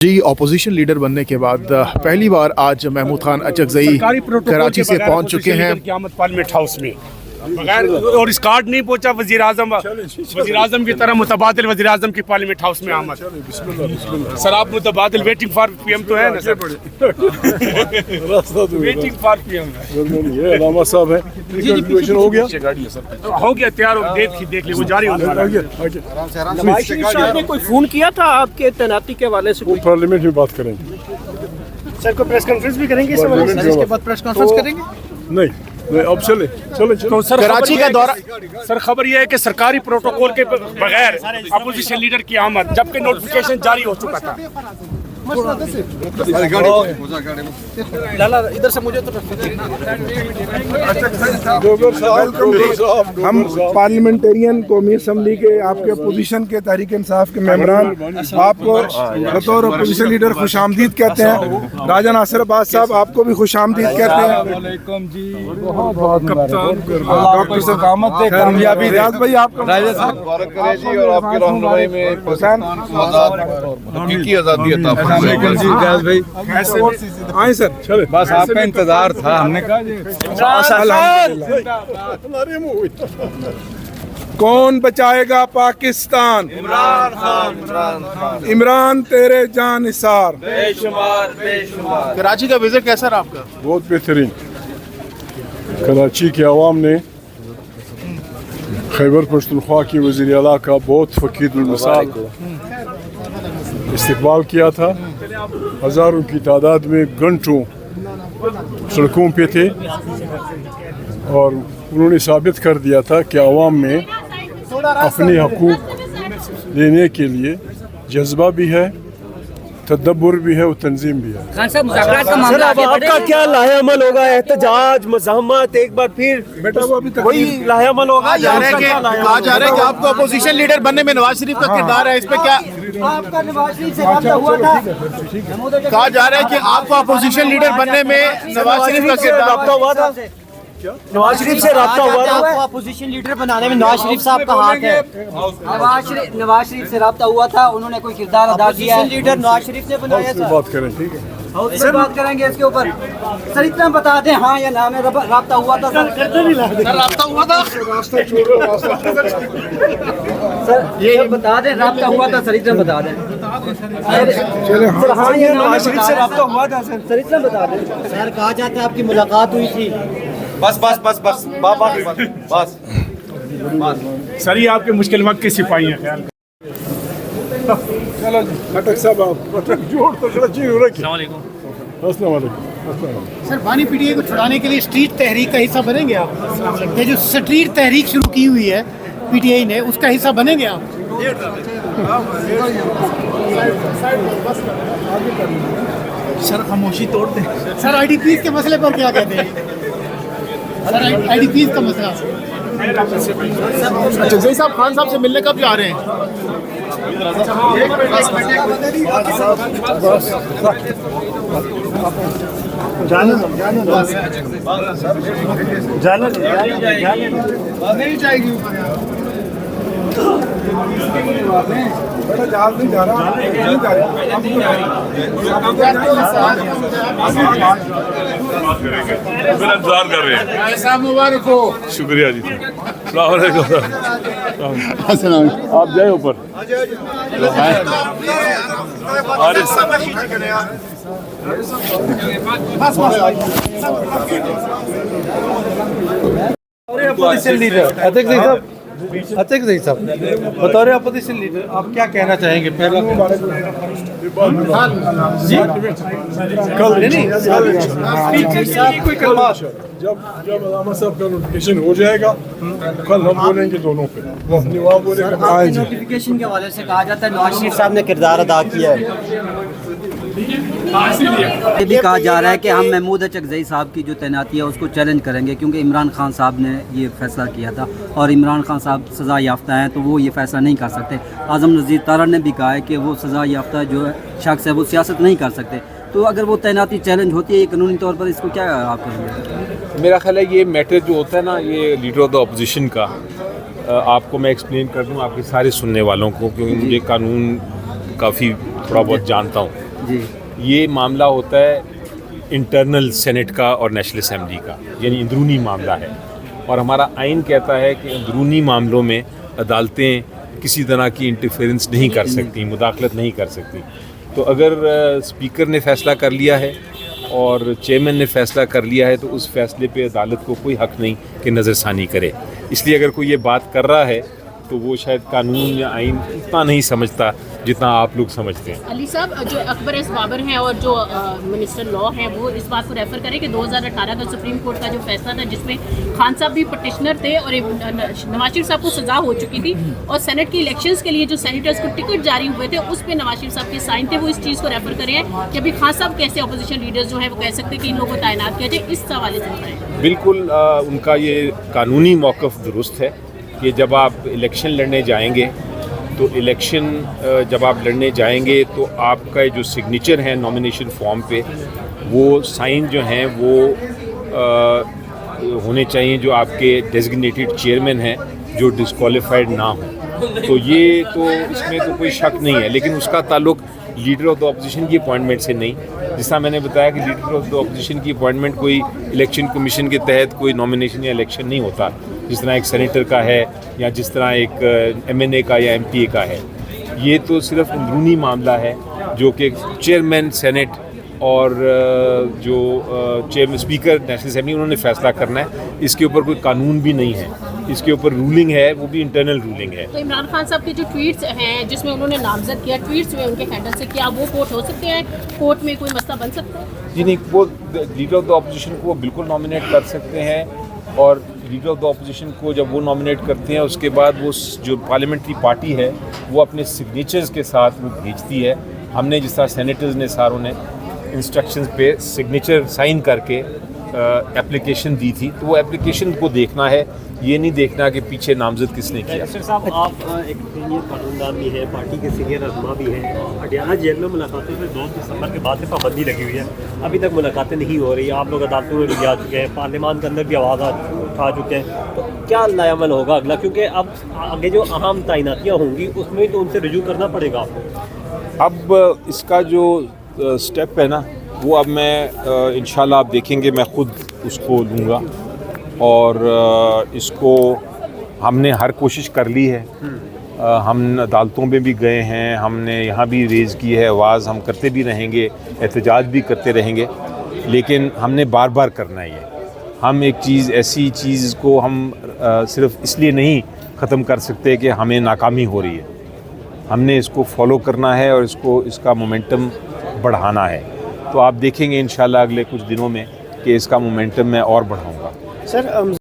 जी opposition leader बनने के बाद पहली बार आज महमूद खान अचकजई कराची से पहुंच चुके हैं पार्लियामेंट हाउस में बगैर और इस कार्ड नहीं पहुंचा वजीर आजम की तरह मुतबादिल वजीर आजम की पार्लियामेंट हाउस में आमद। सर आप मुतबादिल वेटिंग फॉर पीएम तो है ना सर? वेटिंग फॉर पीएम ये अलामा साहब है। हो गया तैयार हो देख ली वो जारी हो नवाज शरीफ साहब ने कोई फोन किया था आपके तैनाती के हवाले से? पार्लियामेंट में बात करेंगे सर को प्रेस कॉन्फ्रेंस भी करेंगे इस हवाले से? इसके बाद प्रेस कॉन्फ्रेंस करेंगे? नहीं अब चले तो सर कराची का दौरा सर खबर यह है कि सरकारी प्रोटोकॉल के बगैर अपोजिशन लीडर की आमद जबकि नोटिफिकेशन जारी हो चुका था। लाला इधर से मुझे तो हम पार्लियामेंटेरियन कौमी असम्बली के आपके अपोजिशन के तहरीक इंसाफ के मेंबरान आपको बतौर अपोजिशन लीडर खुश आमदीद कहते हैं। राजा नासिर अब्बास साहब आपको भी खुश आमदीद कहते हैं। डॉक्टर साहब कामयाबी रियाज भाई आपको आए सर चले बस आपका इंतजार था, हमने कहा कौन बचाएगा पाकिस्तान? इमरान खान। इमरान तेरे जान निसार। बेशुमार। कराची का विजिट कैसा रहा आपका? बहुत बेहतरीन। कराची के अवाम ने खैबर पख्तूनख्वा की वज़ीर आला का बहुत फ़कीरुल मिसाल इस्तकबाल किया था। हज़ारों की तादाद में घंटों सड़कों पे थे और उन्होंने साबित कर दिया था कि अवाम में अपने हकूक़ लेने के लिए जज्बा भी है, तदब्बुर भी है और तंजीम भी है। खान साहब मुज़ाकरात का मामला आपका क्या लाहेअमल होगा? एहतजाज, मज़ाहमत, एक बार फिर बेटा वो अभी तक वही लाहेअमल होगा? कहा जा रहा है कि आपको अपोजिशन लीडर बनने में नवाज शरीफ का किरदार है, इस पे क्या आपका नवाज शरीफ से रब्ता हुआ था? कहा जा रहा है कि आपको अपोजिशन लीडर बनने में नवाज शरीफ का किरदार रब्ता हुआ था? नवाज शरीफ से रब्ता हुआ था? आपको अपोजिशन लीडर बनाने में नवाज शरीफ साहब का हाथ है। नवाज शरीफ से रब्ता हुआ था, उन्होंने कोई किरदार अदा किया है? लीडर नवाज शरीफ ने बनाया था। बात करें ठीक है। सर बात करेंगे इसके ऊपर। सर इतना बता दें हाँ या ना में रब्ता हुआ था? सर रब्ता हुआ था? सर ये बता दें रब्ता हुआ था, सर इतना बता दें। सर हाँ या ना शरीफ से रब्ता हुआ था? सर इतना बता दें। सर कहा जाता है आपकी मुलाकात हुई थी। बस सर ये आपके मुश्किल वक्त के सिपाही हैं ख्याल। चलो जी खटक साहब आप जोड़ तो कराची हो रखी। अस्सलाम वालेकुम। सर बानी पीटीआई को छुड़ाने के लिए स्ट्रीट तहरीक का हिस्सा बनेंगे आप? ये जो स्ट्रीट तहरीक शुरू की हुई है पीटीआई ने, उसका हिस्सा बनेंगे आप? सर खामोशी तोड़ दे। सर आईडीपीज के मसले पर क्या कहते हैं? सर आईडीपीज का मसला। अच्छा जय साहब खान साहब से मिलने कब जा रहे हैं? नहीं जाएगी बेटा जहाज नहीं जा रहा, नहीं जा मेरा इंतजार कर रहे हैं। ऐसा मुबारक हो। शुक्रिया जी। आप जाए ऊपर। अपोजिशन लीडर अध्यक्ष साहब बतौर अपोजिशन लीडर आप क्या कहना चाहेंगे? पहला कोई कलमात जब अलामा साहब का नोटिफिकेशन हो जाएगा कल हम बोलेंगे दोनों पे। नोटिफिकेशन के हवाले से कहा जाता है नवाज शरीफ साहब ने किरदार अदा किया है। ये भी कहा जा रहा है कि हम महमूद अचकजई साहब की जो तैनाती है उसको चैलेंज करेंगे क्योंकि इमरान खान साहब ने ये फैसला किया था और इमरान खान साहब सज़ा याफ्ता हैं तो वो ये फैसला नहीं कर सकते। आज़म नज़ीर तारा ने भी कहा है कि वो सज़ा याफ्ता जो शख्स है वो सियासत नहीं कर सकते। तो अगर वो तैनाती चैलेंज होती है कानूनी तौर पर, इसको क्या आप करेंगे? मेरा ख्याल है ये मैटर जो होता है ना, ये लीडर ऑफ द अपोजिशन का, आपको मैं एक्सप्लेन कर दूँ आपके सारे सुनने वालों को, क्योंकि मुझे कानून काफ़ी थोड़ा बहुत जानता हूँ। जी। ये मामला होता है इंटरनल सेनेट का और नेशनल असेंबली का, यानी अंदरूनी मामला है। और हमारा आइन कहता है कि अंदरूनी मामलों में अदालतें किसी तरह की इंटरफेरेंस नहीं कर सकती, मुदाखलत नहीं कर सकती। तो अगर स्पीकर ने फ़ैसला कर लिया है और चेयरमैन ने फ़ैसला कर लिया है तो उस फैसले पे अदालत को कोई हक़ नहीं कि नज़रसानी करे। इसलिए अगर कोई ये बात कर रहा है तो वो शायद कानून या आइन इतना नहीं समझता जितना आप लोग समझते हैं। अली साहब, जो अकबर एस बाबर हैं और जो मिनिस्टर लॉ हैं वो इस बात को रेफर करें कि 2018 का सुप्रीम कोर्ट का जो फैसला था जिसमें खान साहब भी पटिशनर थे और नवाज शरीफ साहब को सज़ा हो चुकी थी और सेनेट की इलेक्शंस के लिए जो सेनेटर्स को टिकट जारी हुए थे उस पर नवाज शरीफ साहब के साइन थे, वो इस चीज़ को रेफर करें कि अभी खान साहब कैसे अपोजिशन लीडर्स जो है वो कह सकते हैं कि इन लोगों को तैनात किया जाए, इस हवाले से बताएं। बिल्कुल उनका ये कानूनी मौक़िफ़ दुरुस्त है कि जब आप इलेक्शन लड़ने जाएंगे तो इलेक्शन जब आप लड़ने जाएंगे तो आपका जो सिग्नेचर है नॉमिनेशन फॉर्म पे वो साइन जो हैं वो होने चाहिए जो आपके डेजिग्नेटेड चेयरमैन हैं जो डिस्क्वालीफाइड ना हो। तो ये तो इसमें तो कोई शक नहीं है, लेकिन उसका ताल्लुक लीडर ऑफ द अपोजिशन की अपॉइंटमेंट से नहीं। जिस तरह मैंने बताया कि लीडर ऑफ द अपोजिशन की अपॉइंटमेंट कोई इलेक्शन कमीशन के तहत कोई नॉमिनेशन या इलेक्शन नहीं होता, जिस तरह एक सेनेटर का है या जिस तरह एक MNA का या MPA का है। ये तो सिर्फ अंदरूनी मामला है जो कि चेयरमैन सेनेट और जो चेयरमैन स्पीकर नेशनल असेंबली उन्होंने फ़ैसला करना है। इसके ऊपर कोई कानून भी नहीं है, इसके ऊपर रूलिंग है, वो भी इंटरनल रूलिंग है। तो इमरान खान साहब के जो ट्वीट्स हैं जिसमें उन्होंने नामजद किया, ट्वीट्स में उनके हैंडल से, क्या वो कोर्ट हो सकते हैं, कोर्ट में कोई मसला बन सकता है? जी नहीं, वो लीडर ऑफ द अपोजिशन को बिल्कुल नॉमिनेट कर सकते हैं और लीडर ऑफ द अपोजिशन को जब वो नॉमिनेट करते हैं उसके बाद वो जो पार्लियामेंट्री पार्टी है वो अपने सिग्नेचर्स के साथ वो भेजती है। हमने जिस तरह सेनेटर्स ने सारों ने इंस्ट्रक्शंस पे सिग्नेचर साइन करके एप्लीकेशन दी थी, तो वो एप्लीकेशन को देखना है, ये नहीं देखना कि पीछे नामजद किसने किया। सर साहब, आप एक सीनियर कानूनदान भी हैं, पार्टी के सीनियर रहनुमा भी हैं। पटियाला जेल में मुलाकातों में 2 दिसंबर के बाद से पाबंदी लगी हुई है, अभी तक मुलाकातें नहीं हो रही। आप लोग अदालतों में भी जा चुके हैं, पार्लियामान के अंदर भी आवाज़ उठा चुके हैं, तो क्या लायामल होगा अगला? क्योंकि अब आगे जो अहम तैनातियाँ होंगी उसमें तो उनसे रुजू करना पड़ेगा आपको। अब इसका जो स्टेप है ना वो अब मैं इंशाल्लाह आप देखेंगे मैं ख़ुद उसको लूँगा और इसको हमने हर कोशिश कर ली है। हम अदालतों में भी गए हैं, हमने यहाँ भी रेज़ की है आवाज़, हम करते भी रहेंगे, एहतजाज भी करते रहेंगे, लेकिन हमने बार बार करना है। हम एक चीज़ ऐसी चीज़ को हम सिर्फ इसलिए नहीं ख़त्म कर सकते कि हमें नाकामी हो रही है। हमने इसको फॉलो करना है और इसका मोमेंटम बढ़ाना है। तो आप देखेंगे इंशाल्लाह अगले कुछ दिनों में कि इसका मोमेंटम मैं और बढ़ाऊँगा। सर